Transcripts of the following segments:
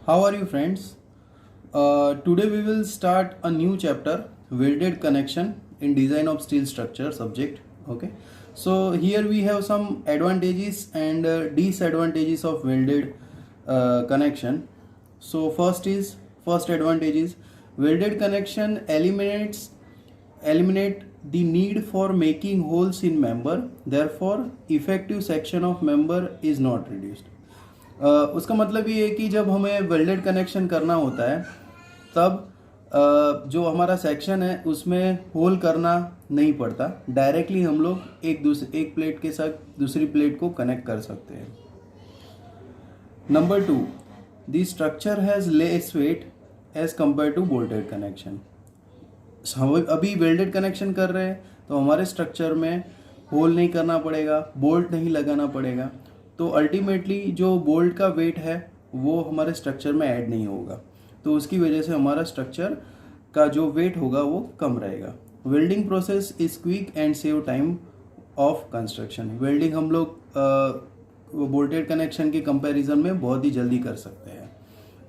How are you, friends? Today we will start a new chapter, welded connection in design of steel structure subject. Okay, so here we have some advantages and disadvantages of welded connection. So first advantage is welded connection eliminate the need for making holes in member. Therefore, effective section of member is not reduced. उसका मतलब ये है कि जब हमें welded connection करना होता है तब जो हमारा सेक्शन है उसमें होल करना नहीं पड़ता, डायरेक्टली हम लोग एक प्लेट के साथ दूसरी प्लेट को कनेक्ट कर सकते हैं. Number 2, the structure has less weight as compared to bolted connection. हम अभी वेल्डेड कनेक्शन कर रहे हैं तो हमारे स्ट्रक्चर में होल नहीं करना पड़ेगा, बोल्ट नहीं लगाना पड़ेगा, तो अल्टीमेटली जो बोल्ट का वेट है वो हमारे स्ट्रक्चर में ऐड नहीं होगा, तो उसकी वजह से हमारा स्ट्रक्चर का जो वेट होगा वो कम रहेगा. Welding process is quick and save time of construction. Welding हम लोग बोल्टेड कनेक्शन के कंपैरिजन में बहुत ही जल्दी कर सकते हैं,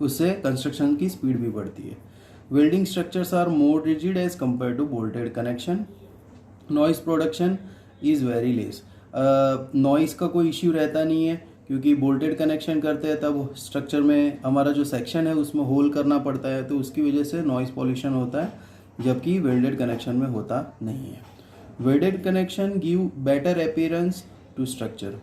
उससे कंस्ट्रक्शन की स्पीड भी बढ़ती है. Welding structures are more rigid as compared to bolted connection. Noise production is very less. Noise का कोई इश्यू रहता नहीं है क्योंकि बोल्टेड कनेक्शन करते हैं तब स्ट्रक्चर में हमारा जो सेक्शन है उसमें होल करना पड़ता है, तो उसकी वजह से नॉइज़ पॉल्यूशन होता है, जबकि वेल्डेड कनेक्शन में होता नहीं है. Welded connection give better appearance to structure.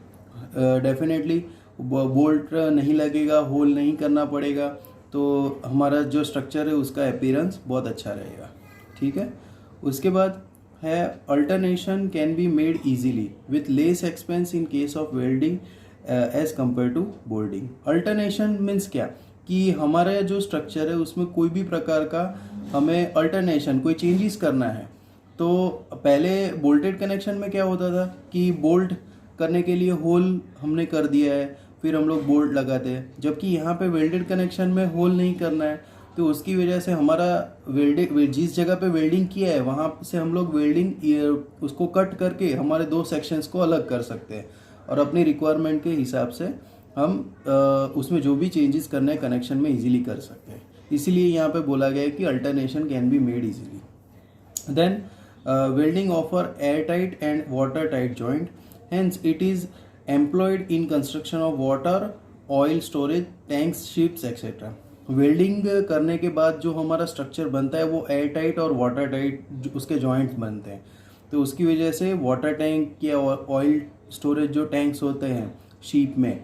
Definitely bolt नहीं लगेगा, होल नहीं करना पड़ेगा, तो हमारा जो स्ट्रक्चर है उसका अपीयरेंस बहुत अच्छा रहेगा. ठीक है. उसके बाद है alternation can be made easily with less expense in case of welding as compared to bolting. Alternation means क्या कि हमारा जो स्ट्रक्चर है उसमें कोई भी प्रकार का हमें अल्टरनेशन कोई चेंजेस करना है, तो पहले बोल्टेड कनेक्शन में क्या होता था कि बोल्ट करने के लिए होल हमने कर दिया है, फिर हम लोग बोल्ट लगाते हैं, जबकि यहाँ पे वेल्डेड कनेक्शन में होल नहीं करना है, तो उसकी वजह से हमारा वेल्डिंग जिस जगह पे वेल्डिंग किया है वहाँ से हम लोग वेल्डिंग उसको कट करके हमारे दो सेक्शंस को अलग कर सकते हैं और अपनी रिक्वायरमेंट के हिसाब से हम उसमें जो भी चेंजेस करने हैं कनेक्शन में इजीली कर सकते हैं. इसीलिए यहाँ पे बोला गया है कि alternation can be made easily. Then welding offer air tight and water tight joint, hence it is employed in construction of water, oil storage tanks, ships etcetera. Welding करने के बाद जो हमारा स्ट्रक्चर बनता है वो एयर टाइट और water tight उसके जॉइंट्स बनते हैं, तो उसकी वजह से वाटर टैंक या ऑयल स्टोरेज जो टैंक्स होते हैं शिप में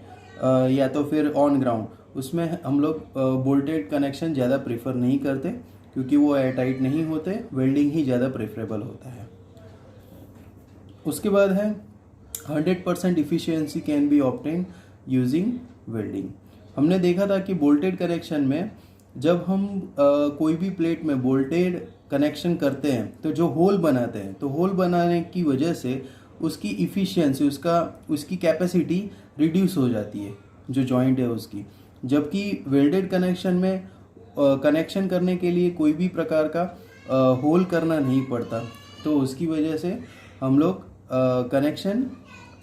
या तो फिर ऑन ग्राउंड, उसमें हम लोग बोल्टेड कनेक्शन ज़्यादा प्रेफर नहीं करते क्योंकि वो एयर टाइट नहीं होते, वेल्डिंग ही ज़्यादा प्रेफरेबल होता है. उसके बाद है 100% efficiency can be obtain using welding. हमने देखा था कि बोल्टेड कनेक्शन में जब हम कोई भी प्लेट में बोल्टेड कनेक्शन करते हैं तो जो होल बनाते हैं, तो होल बनाने की वजह से उसकी इफ़िशियंसी उसकी कैपेसिटी रिड्यूस हो जाती है जो जॉइंट है उसकी, जबकि वेल्डेड कनेक्शन में कनेक्शन करने के लिए कोई भी प्रकार का होल करना नहीं पड़ता, तो उसकी वजह से हम लोग कनेक्शन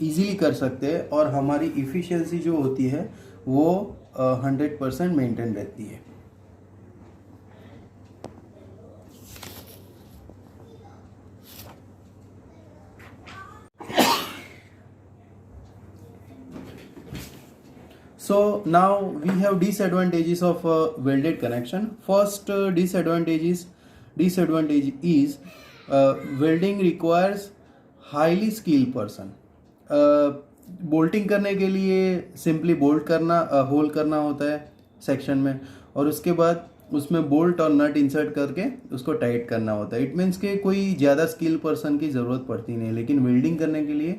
ईजीली कर सकते हैं और हमारी इफ़िशियंसी जो होती है वो 100% मेंटेन रहती है. So now we have disadvantages of welded connection. First disadvantage is welding requires highly skilled person. Bolting करने के लिए सिंपली बोल्ट करना होल करना होता है सेक्शन में, और उसके बाद उसमें बोल्ट और नट इंसर्ट करके उसको टाइट करना होता है. इट मीन्स कि कोई ज़्यादा स्किल पर्सन की ज़रूरत पड़ती नहीं, लेकिन वेल्डिंग करने के लिए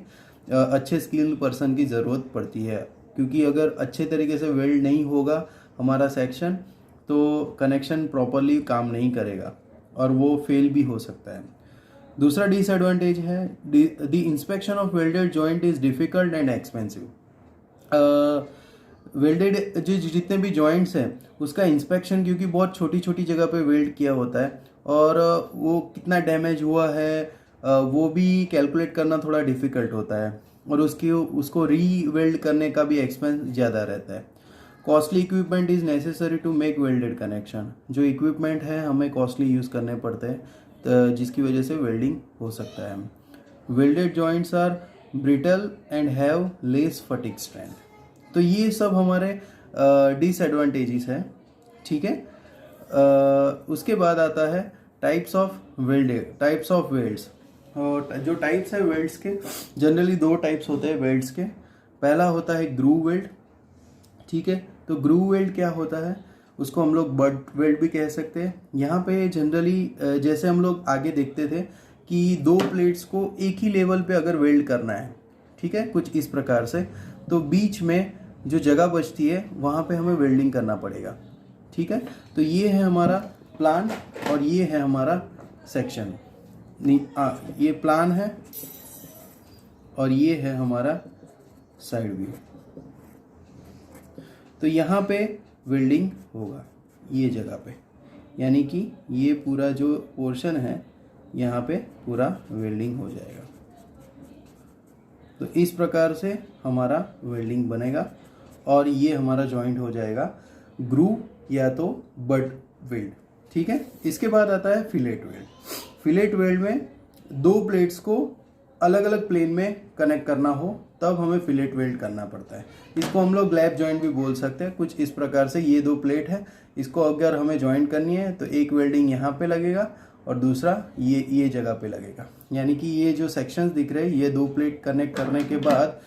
अच्छे स्किल पर्सन की ज़रूरत पड़ती है, क्योंकि अगर अच्छे तरीके से वेल्ड नहीं होगा हमारा सेक्शन तो कनेक्शन प्रॉपरली काम नहीं करेगा और वो फेल भी हो सकता है. दूसरा डिसएडवांटेज है the inspection of welded joint is difficult and expensive. Welded जितने भी जॉइंट्स हैं उसका इंस्पेक्शन, क्योंकि बहुत छोटी छोटी जगह पे वेल्ड किया होता है और वो कितना डैमेज हुआ है वो भी कैलकुलेट करना थोड़ा डिफ़िकल्ट होता है, और उसको री वेल्ड करने का भी एक्सपेंस ज़्यादा रहता है. Costly equipment is necessary to make welded connection. जो इक्विपमेंट है हमें कॉस्टली यूज़ करने पड़ते हैं, तो जिसकी वजह से वेल्डिंग हो सकता है। Welded joints are brittle and have less fatigue strength. तो ये सब हमारे डिसएडवांटेजेस हैं, ठीक है। उसके बाद आता है टाइप्स ऑफ वेल्ड्स। और जो टाइप्स है वेल्ड्स के, जनरली 2 टाइप्स होते हैं वेल्ड्स के। पहला होता है ग्रूव वेल्ड, ठीक है। तो ग्रूव वेल्ड क्या होता है, उसको हम लोग बट वेल्ड भी कह सकते हैं। यहाँ पे जनरली जैसे हम लोग आगे देखते थे कि 2 प्लेट्स को एक ही लेवल पे अगर वेल्ड करना है, ठीक है, कुछ इस प्रकार से, तो बीच में जो जगह बचती है वहाँ पे हमें वेल्डिंग करना पड़ेगा, ठीक है। तो ये है हमारा प्लान और ये है हमारा सेक्शन। ये प्लान है और ये है हमारा साइड व्यू। तो यहाँ पे वेल्डिंग होगा ये जगह पे, यानी कि ये पूरा जो पोर्शन है यहाँ पे पूरा वेल्डिंग हो जाएगा। तो इस प्रकार से हमारा वेल्डिंग बनेगा और ये हमारा जॉइंट हो जाएगा ग्रूव या तो बट वेल्ड, ठीक है। इसके बाद आता है फिलेट वेल्ड। फिलेट वेल्ड में 2 प्लेट्स को अलग अलग प्लेन में कनेक्ट करना हो तब हमें फिलेट वेल्ड करना पड़ता है। इसको हम लोग लैप जॉइंट भी बोल सकते हैं। कुछ इस प्रकार से ये 2 प्लेट है, इसको अगर हमें जॉइंट करनी है तो एक वेल्डिंग यहाँ पे लगेगा और दूसरा ये जगह पे लगेगा। यानी कि ये जो सेक्शंस दिख रहे हैं, ये 2 प्लेट कनेक्ट करने के बाद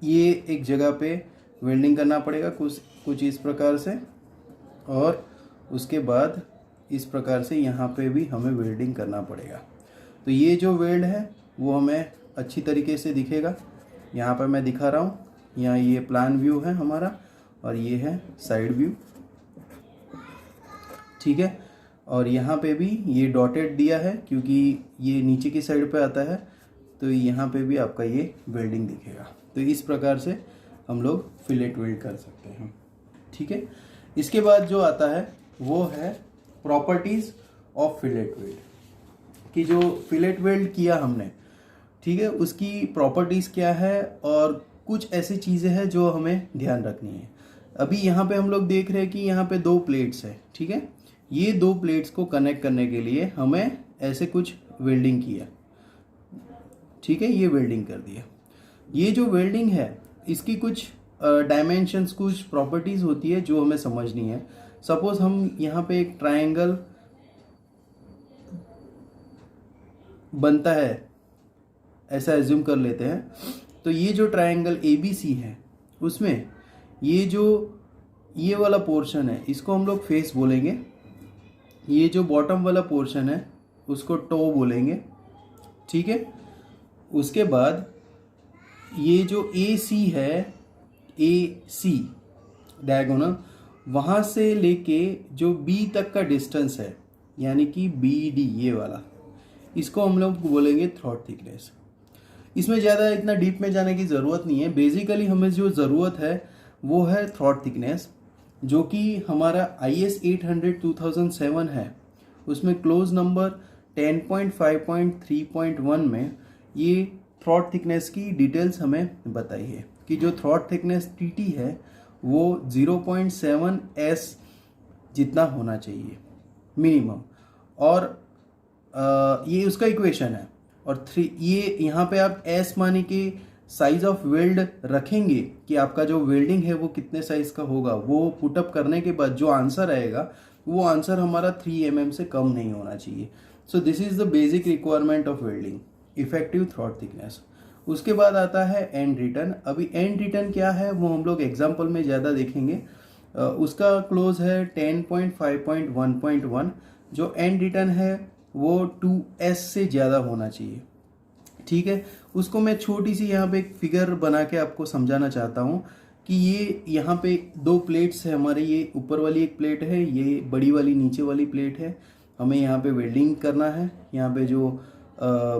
ये एक जगह पे वेल्डिंग करना पड़ेगा कुछ इस प्रकार से, और उसके बाद इस प्रकार से यहाँ पे भी हमें वेल्डिंग करना पड़ेगा। तो ये जो वेल्ड है वो हमें अच्छी तरीके से दिखेगा। यहाँ पर मैं दिखा रहा हूँ, यहाँ ये प्लान व्यू है हमारा और ये है साइड व्यू, ठीक है। और यहाँ पे भी ये डॉटेड दिया है क्योंकि ये नीचे की साइड पे आता है, तो यहाँ पे भी आपका ये वेल्डिंग दिखेगा। तो इस प्रकार से हम लोग फिलेट वेल्ड कर सकते हैं, ठीक है। इसके बाद जो आता है वो है प्रॉपर्टीज़ ऑफ फिलेट वेल्ड, कि जो फिलेट वेल्ड किया हमने, ठीक है, उसकी प्रॉपर्टीज़ क्या है और कुछ ऐसी चीज़ें हैं जो हमें ध्यान रखनी है। अभी यहाँ पे हम लोग देख रहे हैं कि यहाँ पे 2 प्लेट्स है, ठीक है। ये 2 प्लेट्स को कनेक्ट करने के लिए हमें ऐसे कुछ वेल्डिंग किया, ठीक है, ये वेल्डिंग कर दिया। ये जो वेल्डिंग है इसकी कुछ डायमेंशंस, कुछ प्रॉपर्टीज़ होती है जो हमें समझनी है। सपोज हम यहाँ पे एक ट्रायंगल बनता है, ऐसा एज्यूम कर लेते हैं। तो ये जो ट्रायंगल ABC है उसमें ये वाला पोर्शन है, इसको हम लोग फेस बोलेंगे। ये जो बॉटम वाला पोर्शन है उसको टो बोलेंगे, ठीक है। उसके बाद ये जो AC है, AC डायगोनल, वहाँ से लेके जो B तक का डिस्टेंस है, यानी कि BD ये वाला, इसको हम लोग बोलेंगे थ्रॉट थिकनेस। इसमें ज़्यादा इतना डीप में जाने की ज़रूरत नहीं है। बेसिकली हमें जो ज़रूरत है वो है थ्रॉट थिकनेस, जो कि हमारा IS 800 2007 है, उसमें क्लोज नंबर 10.5.3.1 में ये थ्रॉट थिकनेस की डिटेल्स हमें बताई है कि जो थ्रॉट थिकनेस TT है वो 0.7 S जितना होना चाहिए मिनिमम, और ये उसका इक्वेशन है। और 3 ये यहाँ पे आप S माने कि साइज ऑफ वेल्ड रखेंगे कि आपका जो वेल्डिंग है वो कितने साइज का होगा। वो पुटअप करने के बाद जो आंसर आएगा वो आंसर हमारा 3 mm से कम नहीं होना चाहिए। So this is the basic requirement of welding, effective throat thickness. उसके बाद आता है एंड रिटर्न। अभी एंड रिटर्न क्या है वो हम लोग एग्जाम्पल में ज़्यादा देखेंगे। उसका क्लोज है 10.5.1.1। जो एंड रिटर्न है वो 2S से ज़्यादा होना चाहिए, ठीक है। उसको मैं छोटी सी यहाँ पे एक फिगर बना के आपको समझाना चाहता हूँ कि ये यहाँ पे 2 प्लेट्स है हमारे। ये ऊपर वाली एक प्लेट है, ये बड़ी वाली नीचे वाली प्लेट है। हमें यहाँ पे वेल्डिंग करना है, यहाँ पे जो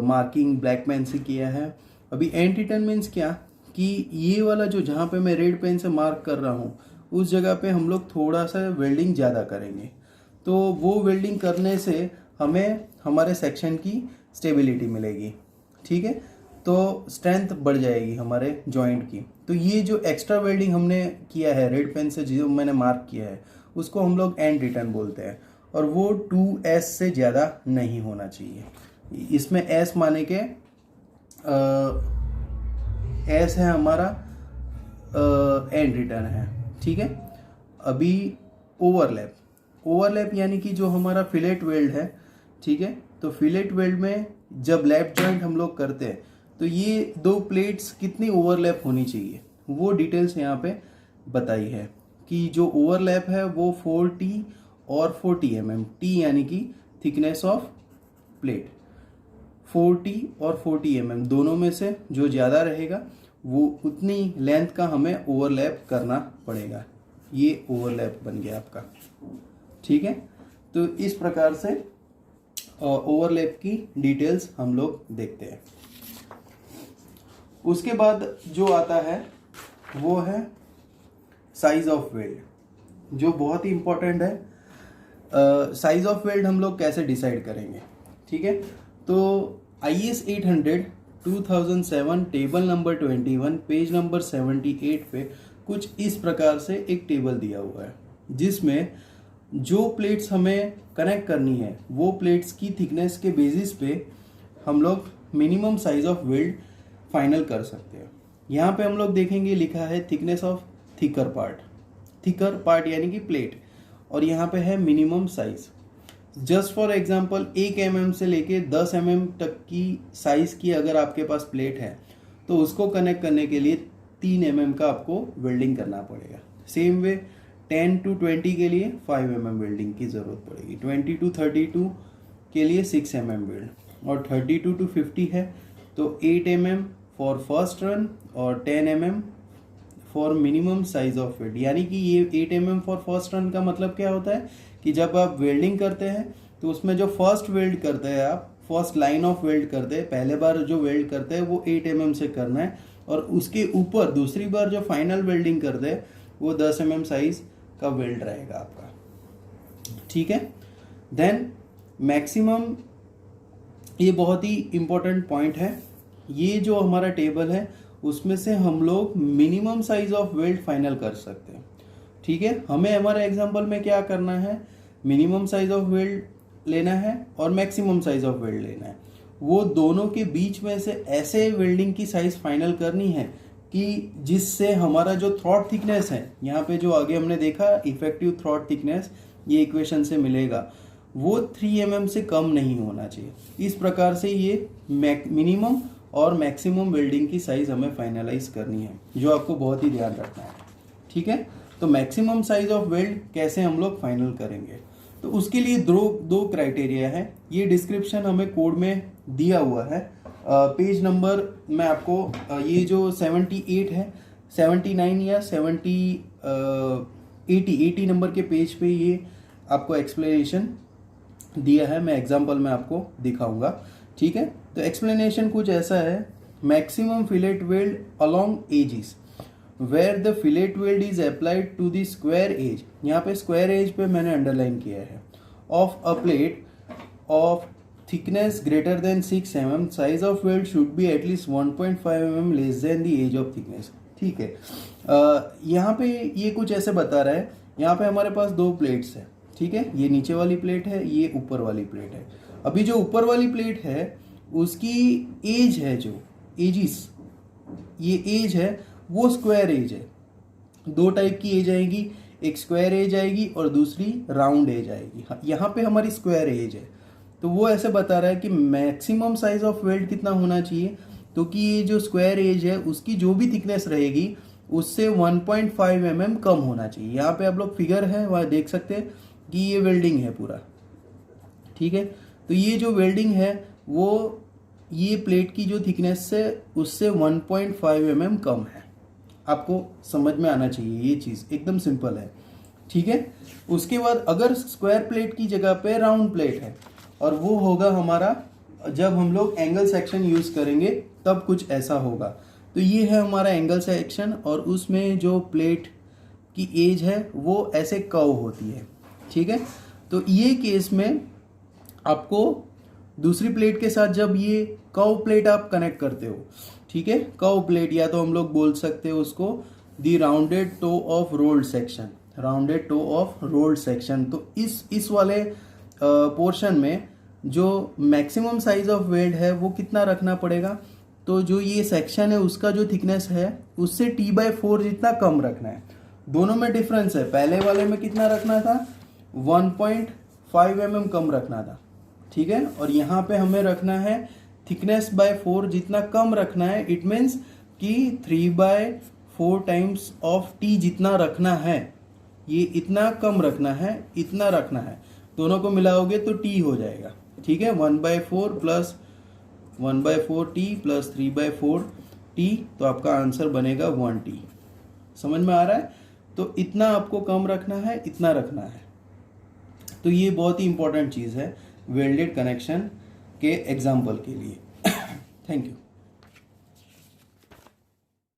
मार्किंग ब्लैक पेन से किया है। अभी एंड रिटर्न मीन्स क्या कि ये वाला जो जहाँ पे मैं रेड पेन से मार्क कर रहा हूँ उस जगह पे हम लोग थोड़ा सा वेल्डिंग ज़्यादा करेंगे। तो वो वेल्डिंग करने से हमें हमारे सेक्शन की स्टेबिलिटी मिलेगी, ठीक है। तो स्ट्रेंथ बढ़ जाएगी हमारे जॉइंट की। तो ये जो एक्स्ट्रा वेल्डिंग हमने किया है रेड पेन से, जो मैंने मार्क किया है, उसको हम लोग एंड रिटर्न बोलते हैं, और वो 2s से ज़्यादा नहीं होना चाहिए। इसमें s माने के s है हमारा एंड रिटर्न है, ठीक है। अभी ओवरलैप यानी कि जो हमारा फिलेट वेल्ड है, ठीक है, तो फिलेट वेल्ड में जब लैप जॉइंट हम लोग करते हैं तो ये दो प्लेट्स कितनी ओवरलैप होनी चाहिए वो डिटेल्स यहाँ पे बताई है कि जो ओवरलैप है वो 40 और 40 mm, टी यानी कि थिकनेस ऑफ प्लेट, 40 और 40 mm दोनों में से जो ज़्यादा रहेगा वो उतनी लेंथ का हमें ओवरलैप करना पड़ेगा। ये ओवरलैप बन गया आपका, ठीक है। तो इस प्रकार से ओवरलैप की डिटेल्स हम लोग देखते हैं। उसके बाद जो आता है वो है साइज ऑफ वेल्ड, जो बहुत ही इंपॉर्टेंट है। साइज ऑफ वेल्ड हम लोग कैसे डिसाइड करेंगे, ठीक है। तो IS 800 2007 table number 21 page number 78 पे कुछ इस प्रकार से एक टेबल दिया हुआ है, जिसमें जो प्लेट्स हमें कनेक्ट करनी है वो प्लेट्स की थिकनेस के बेसिस पे हम लोग minimum size of weld final कर सकते हैं। यहाँ पे हम लोग देखेंगे लिखा है थिकनेस ऑफ थिकर पार्ट यानी कि प्लेट, और यहाँ पे है minimum size. Just for example 1 mm से लेके 10 mm तक की साइज की अगर आपके पास प्लेट है तो उसको कनेक्ट करने के लिए 3 mm का आपको वेल्डिंग करना पड़ेगा। सेम वे 10 to 20 के लिए 5 mm वेल्डिंग की ज़रूरत पड़ेगी, 20 to 32 के लिए 6 mm वेल्ड, और 32 to 50 है तो 8 mm फॉर फर्स्ट रन और 10 mm for minimum size of weld. यानी कि ये 8 mm फॉर फर्स्ट रन का मतलब क्या होता है कि जब आप वेल्डिंग करते हैं तो उसमें जो फर्स्ट वेल्ड करते हैं, आप फर्स्ट लाइन ऑफ वेल्ड करते हैं, पहले बार जो वेल्ड करते हैं वो 8 mm से करना है, और उसके ऊपर दूसरी बार जो फाइनल वेल्डिंग करते हैं वो 10 mm साइज का वेल्ड रहेगा आपका, ठीक है। देन मैक्सिमम, ये बहुत ही इंपॉर्टेंट पॉइंट है, ये जो हमारा टेबल है उसमें से हम लोग minimum size of weld final कर सकते हैं, ठीक है। हमें हमारे एग्जांपल में क्या करना है, मिनिमम साइज ऑफ वेल्ड लेना है और मैक्सिमम साइज ऑफ वेल्ड लेना है। वो दोनों के बीच में से ऐसे वेल्डिंग की साइज फाइनल करनी है कि जिससे हमारा जो थ्रॉट थिकनेस है, यहाँ पे जो आगे हमने देखा इफेक्टिव थ्रॉट थिकनेस, ये इक्वेशन से मिलेगा, वो 3 mm से कम नहीं होना चाहिए। इस प्रकार से ये मिनिमम और मैक्सिमम वेल्डिंग की साइज हमें फाइनलाइज करनी है, जो आपको बहुत ही ध्यान रखना है, ठीक है। तो मैक्सिमम साइज ऑफ वेल्ड कैसे हम लोग फाइनल करेंगे, तो उसके लिए दो क्राइटेरिया है। ये डिस्क्रिप्शन हमें कोड में दिया हुआ है, पेज नंबर मैं आपको ये जो 78 है, 79 या 80 नंबर के पेज पे ये आपको एक्सप्लेनेशन दिया है, मैं एग्जांपल में आपको दिखाऊंगा, ठीक है। तो एक्सप्लेनेशन कुछ ऐसा है, maximum fillet weld along edges where the fillet weld is applied to the square edge, यहाँ पे स्क्वायर एज पे मैंने अंडरलाइन किया है, of a plate of thickness greater than 6 mm, size of weld should be at least 1.5 mm less than the edge of thickness, ठीक है। यहाँ पे ये कुछ ऐसे बता रहा है, यहाँ पे हमारे पास 2 प्लेट्स है, ठीक है, ये नीचे वाली प्लेट है, ये ऊपर वाली प्लेट है। अभी जो ऊपर वाली प्लेट है उसकी एज है, जो एजिस, ये एज है वो स्क्वायर एज है। 2 टाइप की एज आएगी, एक स्क्वायर एज आएगी और दूसरी राउंड एज आएगी। यहाँ पे हमारी स्क्वायर एज है, तो वो ऐसे बता रहा है कि मैक्सिमम साइज ऑफ वेल्ड कितना होना चाहिए, तो कि ये जो स्क्वायर एज है उसकी जो भी थिकनेस रहेगी उससे 1.5 mm कम होना चाहिए। यहाँ पे आप लोग फिगर है वहाँ देख सकते हैं कि ये वेल्डिंग है पूरा, ठीक है। तो ये जो वेल्डिंग है वो ये प्लेट की जो थिकनेस से उससे 1.5 mm कम है। आपको समझ में आना चाहिए, ये चीज़ एकदम सिंपल है, ठीक है। उसके बाद अगर स्क्वायर प्लेट की जगह पे राउंड प्लेट है, और वो होगा हमारा जब हम लोग एंगल सेक्शन यूज़ करेंगे तब कुछ ऐसा होगा। तो ये है हमारा एंगल सेक्शन, और उसमें जो प्लेट की एज है वो ऐसे कर्व होती है, ठीक है। तो ये केस में आपको दूसरी प्लेट के साथ जब ये कर्व प्लेट आप कनेक्ट करते हो, ठीक है। कर्व प्लेट, या तो हम लोग बोल सकते हैं उसको the rounded toe of rolled section, rounded toe of rolled section. तो इस वाले पोर्शन में जो मैक्सिमम साइज ऑफ वेल्ड है वो कितना रखना पड़ेगा, तो जो ये सेक्शन है उसका जो थिकनेस है उससे t/4 जितना कम रखना है। दोनों में डिफरेंस है, पहले वाले में कितना रखना था 1.5 mm कम रखना था, ठीक है, और यहाँ पे हमें रखना है थिकनेस बाय 4 जितना कम रखना है। इट मीन्स कि 3/4 टाइम्स ऑफ t जितना रखना है, ये इतना कम रखना है, इतना रखना है, दोनों को मिलाओगे तो t हो जाएगा, ठीक है। 1/4 प्लस 1/4t प्लस 3/4t, तो आपका आंसर बनेगा 1t। समझ में आ रहा है? तो इतना आपको कम रखना है, इतना रखना है। तो ये बहुत ही इंपॉर्टेंट चीज़ है वेल्डेड कनेक्शन के एग्जाम्पल के लिए। Thank you.